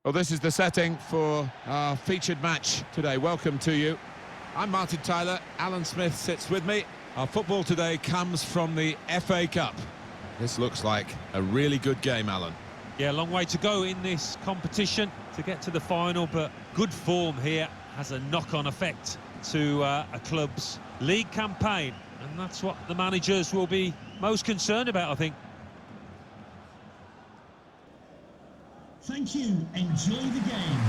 Well, this is the setting for our featured match today. Welcome to you. I'm Martin Tyler. Alan Smith sits with me. Our football today comes from the FA Cup. This looks like a really good game, Alan. Yeah, a long way to go in this competition to get to the final, but good form here has a knock-on effect to a club's league campaign, and that's what the managers will be most concerned about, I think. Thank you. Enjoy the game.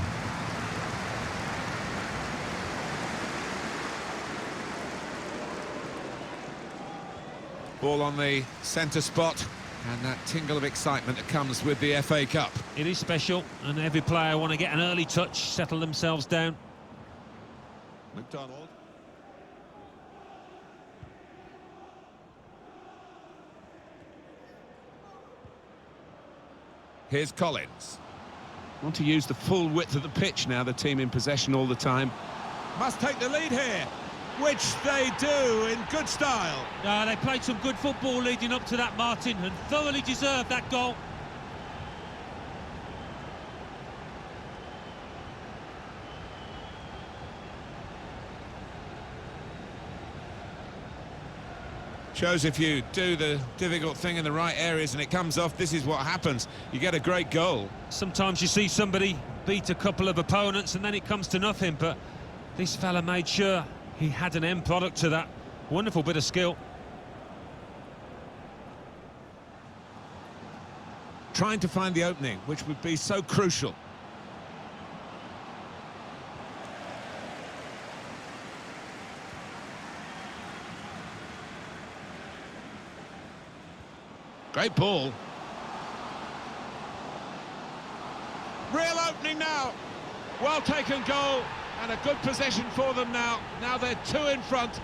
Ball on the centre spot, and that tingle of excitement that comes with the FA Cup. It is special, and every player want to get an early touch, settle themselves down. McDonald. Here's Collins. Want to use the full width of the pitch now, the team in possession all the time. Must take the lead here, which they do in good style. They played some good football leading up to that, Martin, and thoroughly deserved that goal. Shows if you do the difficult thing in the right areas and it comes off, this is what happens. You get a great goal. Sometimes you see somebody beat a couple of opponents and then it comes to nothing, but this fella made sure he had an end product to that. Wonderful bit of skill. Trying to find the opening, which would be so crucial. Great ball. Real opening now. Well taken goal and a good possession for them now. Now they're two in front.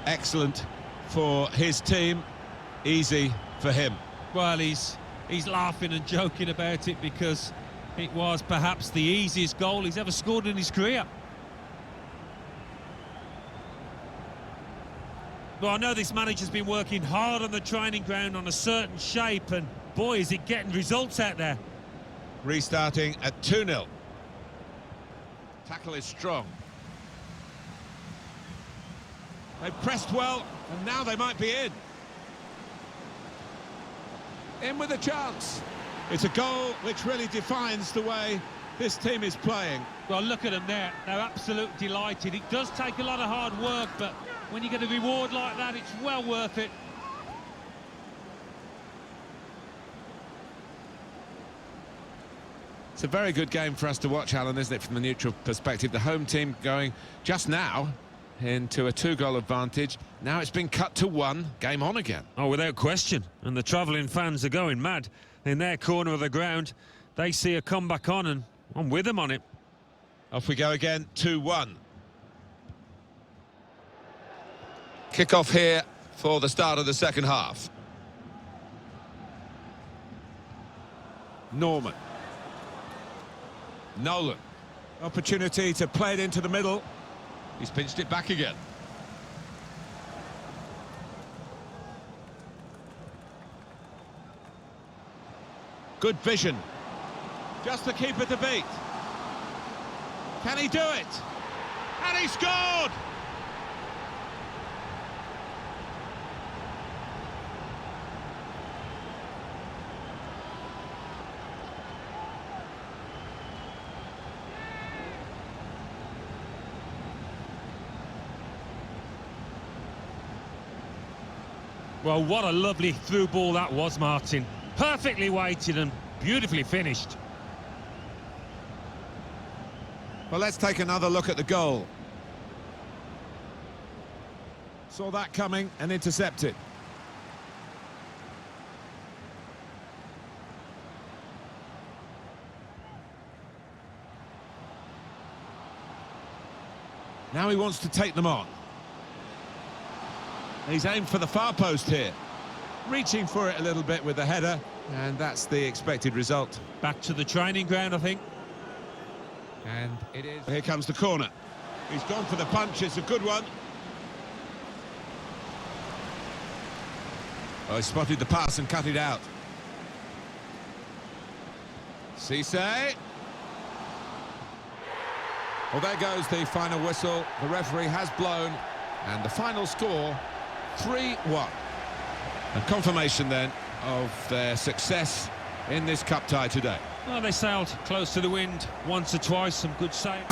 Excellent for his team. Easy for him. Well, he's laughing and joking about it because it was perhaps the easiest goal he's ever scored in his career. Well, I know this manager's been working hard on the training ground on a certain shape, and boy, is it getting results out there. Restarting at 2-0. Tackle is strong. They pressed well, and now they might be in. In with a chance. It's a goal which really defines the way this team is playing. Well, look at them there. They're absolutely delighted. It does take a lot of hard work, but when you get a reward like that, it's well worth it. It's a very good game for us to watch, Alan, isn't it, from the neutral perspective? The home team going just now into a 2-goal advantage. Now it's been cut to 1. Game on again. Oh, without question. And the travelling fans are going mad. In their corner of the ground, they see a comeback on, and I'm with them on it. Off we go again, 2-1. Kick-off here for the start of the second half. Norman. Nolan. Opportunity to play it into the middle. He's pinched it back again. Good vision. Just the keeper to beat. Can he do it? And he scored! Well, what a lovely through ball that was, Martin. Perfectly weighted and beautifully finished. Well, let's take another look at the goal. Saw that coming and intercepted. Now he wants to take them on. He's aimed for the far post here. Reaching for it a little bit with the header, and that's the expected result. Back to the training ground, I think. And it is. Here comes the corner. He's gone for the punch, it's a good one. Oh, he spotted the pass and cut it out. Cisse. Well, there goes the final whistle. The referee has blown, and the final score, 3-1. A confirmation then of their success in this cup tie today. Well, they sailed close to the wind once or twice, some good sailing.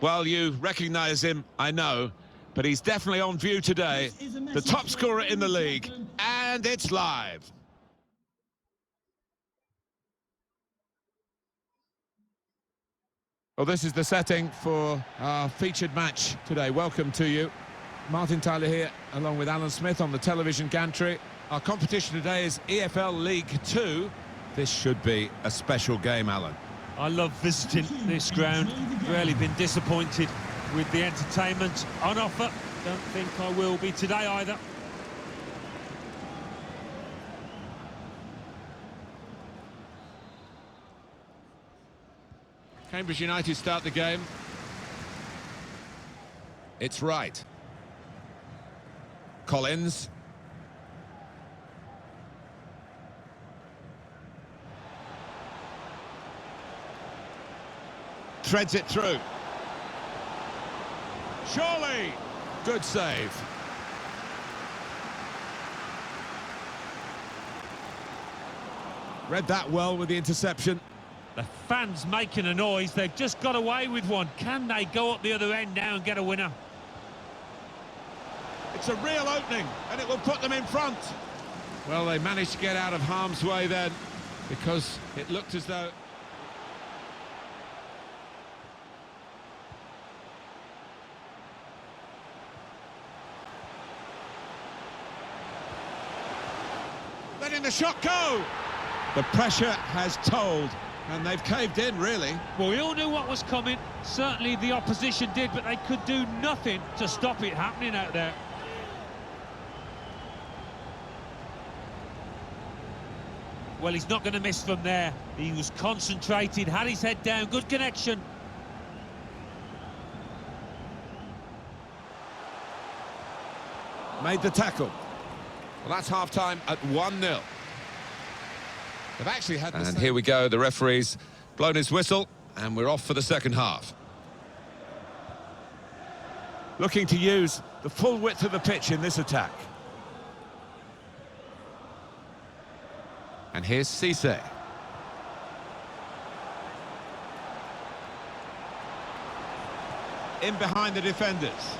Well, you recognise him, I know, but he's definitely on view today. The top scorer in the league, and it's live. Well, this is the setting for our featured match today. Welcome to you. Martin Tyler here, along with Alan Smith on the television gantry. Our competition today is EFL League 2. This should be a special game, Alan. I love visiting this ground. Rarely been disappointed with the entertainment on offer. Don't think I will be today either. Cambridge United start the game. It's right. Collins. Threads it through. Surely! Good save. Read that well with the interception. The fans making a noise. They've just got away with one. Can they go up the other end now and get a winner? It's a real opening, and it will put them in front. Well, they managed to get out of harm's way then, because it looked as though... letting the shot go. The pressure has told, and they've caved in, really. Well, we all knew what was coming. Certainly the opposition did, but they could do nothing to stop it happening out there. Well, he's not going to miss from there. He was concentrated, had his head down, good connection. Made the tackle. Well, that's half-time at 1-0. They've actually had... And here we go, the referee's blown his whistle, and we're off for the second half. Looking to use the full width of the pitch in this attack. And here's Cisse. In behind the defenders.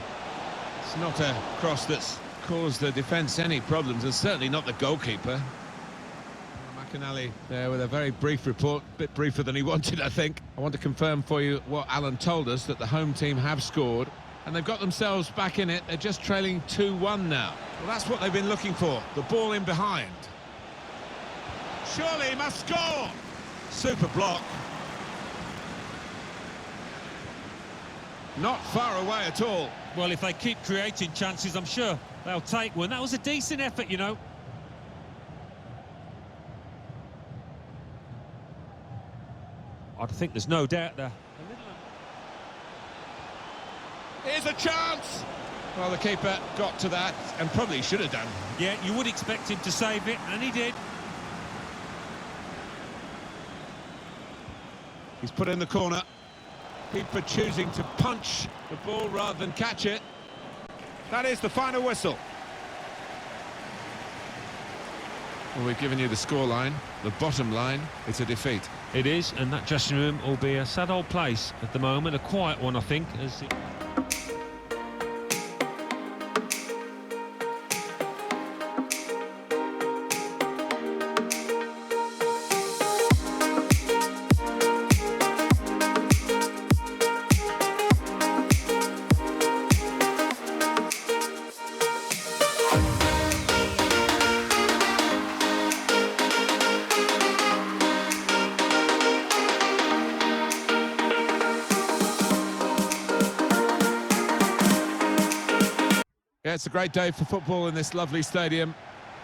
It's not a cross that's caused the defence any problems, and certainly not the goalkeeper. McAnally there with a very brief report, a bit briefer than he wanted, I think. I want to confirm for you what Alan told us, that the home team have scored, and they've got themselves back in it. They're just trailing 2-1 now. Well, that's what they've been looking for, the ball in behind. Surely he must score! Super block. Not far away at all. Well, if they keep creating chances, I'm sure they'll take one. That was a decent effort, you know. I think there's no doubt there. Here's a chance! Well, the keeper got to that, and probably should have done. Yeah, you would expect him to save it, and he did. He's put in the corner. Keeper choosing to punch the ball rather than catch it. That is the final whistle. Well, we've given you the scoreline. The bottom line, it's a defeat. It is, and that dressing room will be a sad old place at the moment. A quiet one, I think. Yeah, it's a great day for football in this lovely stadium.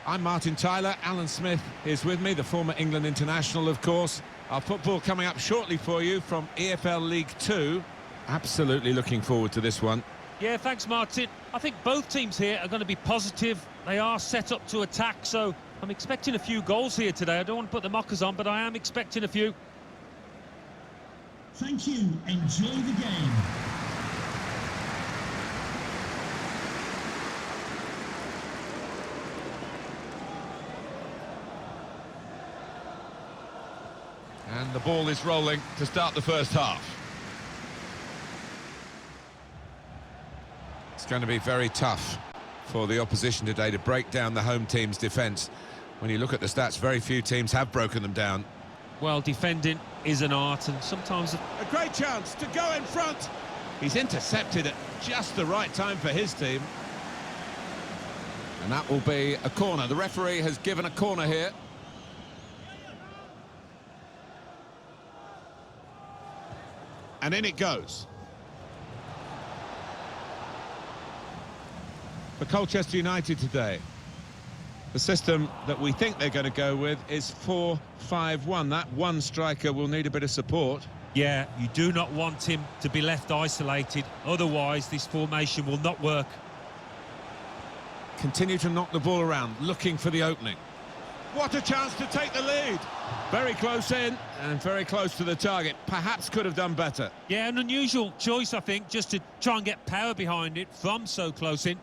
I'm Martin Tyler. Alan Smith is with me, the former England international, of course. Our football coming up shortly for you from EFL League 2. Absolutely looking forward to this one. Yeah, thanks, Martin. I think both teams here are going to be positive. They are set up to attack, so I'm expecting a few goals here today. I don't want to put the mockers on, but I am expecting a few. Thank you. Enjoy the game. And the ball is rolling to start the first half. It's going to be very tough for the opposition today to break down the home team's defence. When you look at the stats, very few teams have broken them down. Well, defending is an art, and sometimes... A great chance to go in front. He's intercepted at just the right time for his team. And that will be a corner. The referee has given a corner here. And in it goes. For Colchester United today, the system that we think they're going to go with is 4-5-1. That one striker will need a bit of support. Yeah, you do not want him to be left isolated. Otherwise, this formation will not work. Continue to knock the ball around, looking for the opening. What a chance to take the lead. Very close in and very close to the target. Perhaps could have done better. Yeah, an unusual choice, I think, just to try and get power behind it from so close in.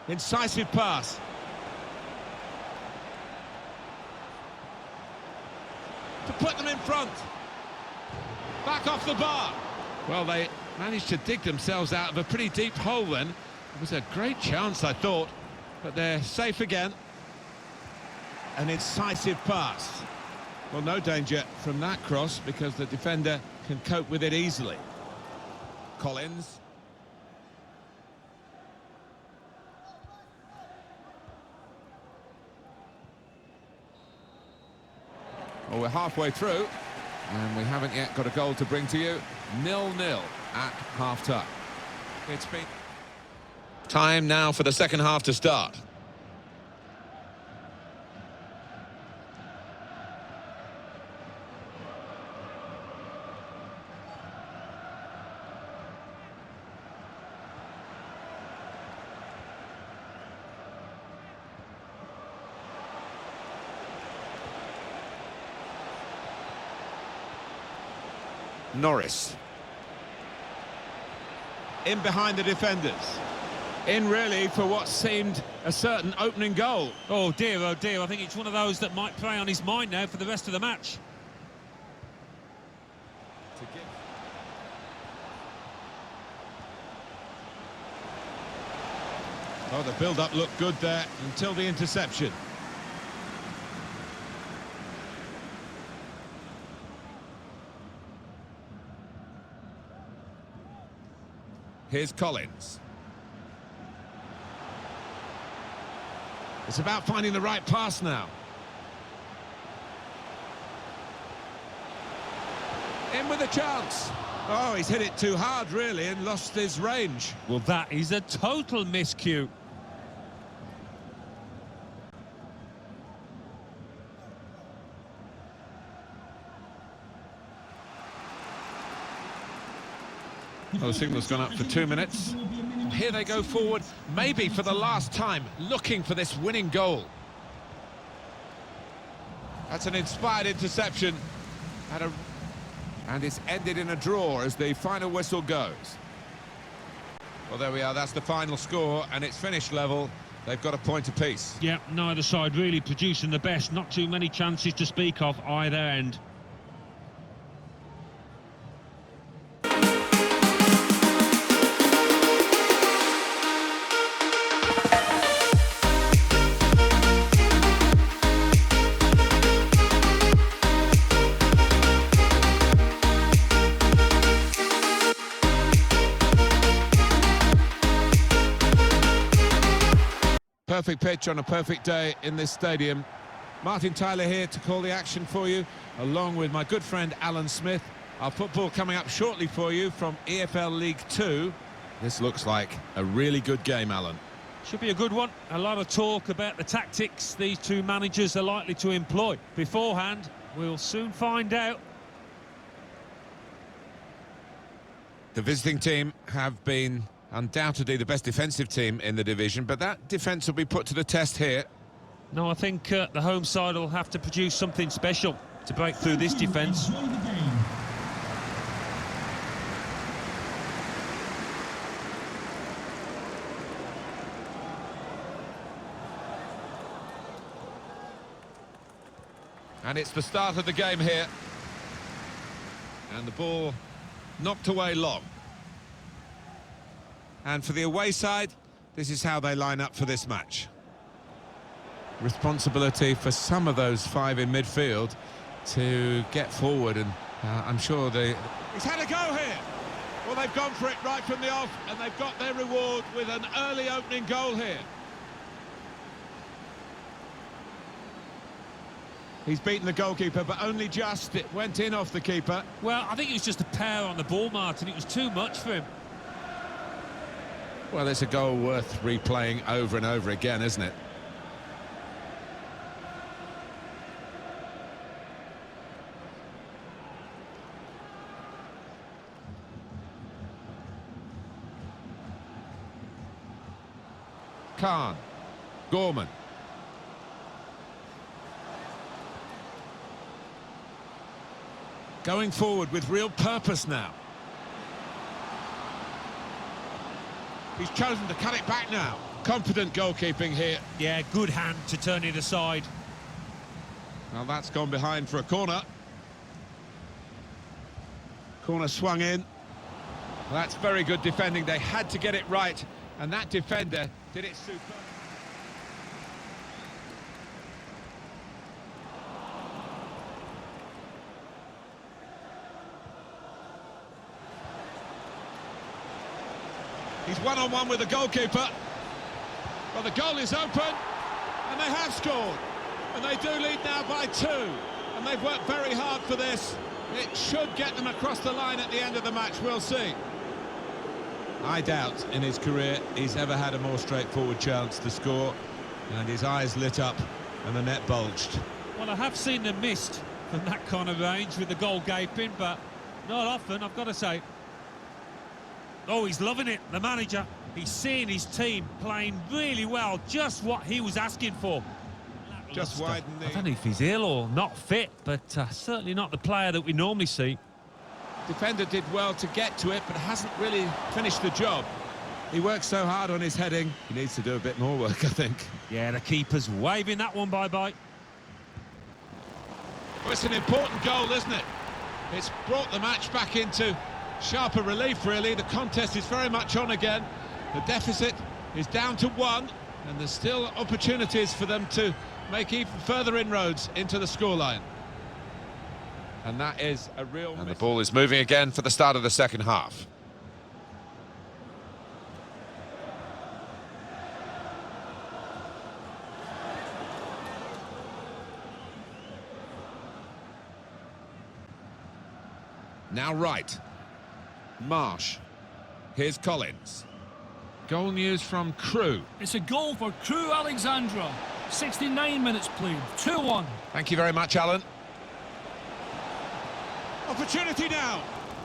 Incisive pass. To put them in front. Back off the bar. Well, they managed to dig themselves out of a pretty deep hole then. It was a great chance, I thought, but they're safe again. An incisive pass. Well, no danger from that cross because the defender can cope with it easily. Collins. Well, we're halfway through, and we haven't yet got a goal to bring to you. 0-0 at half-time. It's been time now for the second half to start. Norris. In behind the defenders. in really for what seemed a certain opening goal. Oh dear, I think it's one of those that might play on his mind now for the rest of the match. Oh, the build-up looked good there until the interception. Here's Collins. It's about finding the right pass now. In with a chance. Oh, he's hit it too hard, really, and lost his range. Well, that is a total miscue. Well, the signal's gone up for 2 minutes. Here they go forward, maybe for the last time, looking for this winning goal. That's an inspired interception. And it's ended in a draw as the final whistle goes. Well, there we are, that's the final score, and it's finished level. They've got a point apiece. Yeah, neither side really producing the best. Not too many chances to speak of either end. Perfect pitch on a perfect day in this stadium. Martin Tyler here to call the action for you, along with my good friend Alan Smith. Our football coming up shortly for you from EFL League 2. This looks like a really good game, Alan. Should be a good one. A lot of talk about the tactics these two managers are likely to employ. Beforehand, we'll soon find out. The visiting team have been undoubtedly the best defensive team in the division, but that defence will be put to the test here. No, I think the home side will have to produce something special to break through this defence. Enjoy the game. And it's the start of the game here. And the ball knocked away long. And for the away side, this is how they line up for this match. Responsibility for some of those five in midfield to get forward, and I'm sure he's had a go here. Well, they've gone for it right from the off, and they've got their reward with an early opening goal here. He's beaten the goalkeeper, but only just. It went in off the keeper. Well, I think it was just a pair on the ball, Martin. It was too much for him. Well, it's a goal worth replaying over and over again, isn't it? Khan, Gorman. Going forward with real purpose now. He's chosen to cut it back now. Confident goalkeeping here. Yeah, good hand to turn it aside. Well, that's gone behind for a corner. Corner swung in. Well, that's very good defending. They had to get it right, and that defender did it superb. He's one-on-one with the goalkeeper. Well, the goal is open, and they have scored. And they do lead now by 2. And they've worked very hard for this. It should get them across the line at the end of the match. We'll see. I doubt in his career he's ever had a more straightforward chance to score. And his eyes lit up and the net bulged. Well, I have seen them missed from that kind of range with the goal gaping, but not often, I've got to say. Oh, he's loving it, the manager. He's seeing his team playing really well, just what he was asking for. Just widen the... I don't know if he's ill or not fit, but certainly not the player that we normally see. Defender did well to get to it, but hasn't really finished the job. He works so hard on his heading. He needs to do a bit more work, I think. Yeah, the keeper's waving that one bye-bye. Well, it's an important goal, isn't it? It's brought the match back into sharper relief, really. The contest is very much on again. The deficit is down to 1, and there's still opportunities for them to make even further inroads into the scoreline. And that is a real miss. And the ball is moving again for the start of the second half. Now right. Marsh. Here's Collins. Goal news from Crew. It's a goal for Crew Alexandra. 69 minutes played, 2-1. Thank you very much, Alan. Opportunity now.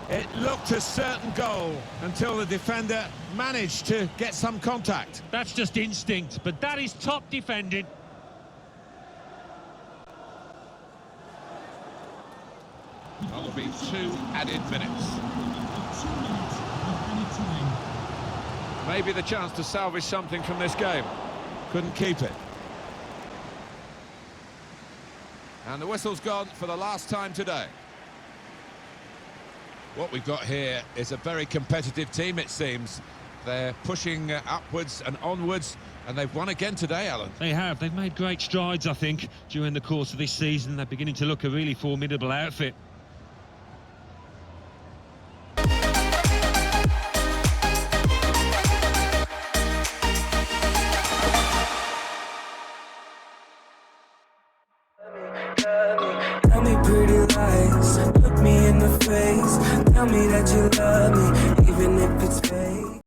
It looked a certain goal until the defender managed to get some contact. That's just instinct, but that is top defending. That'll be 2 added minutes. 2 minutes of added time. Maybe the chance to salvage something from this game. Couldn't keep it. And the whistle's gone for the last time today. What we've got here is a very competitive team, it seems. They're pushing upwards and onwards, and they've won again today, Alan. They have. They've made great strides, I think, during the course of this season. They're beginning to look a really formidable outfit. Tell me pretty lies, look me in the face. Tell me that you love me, even if it's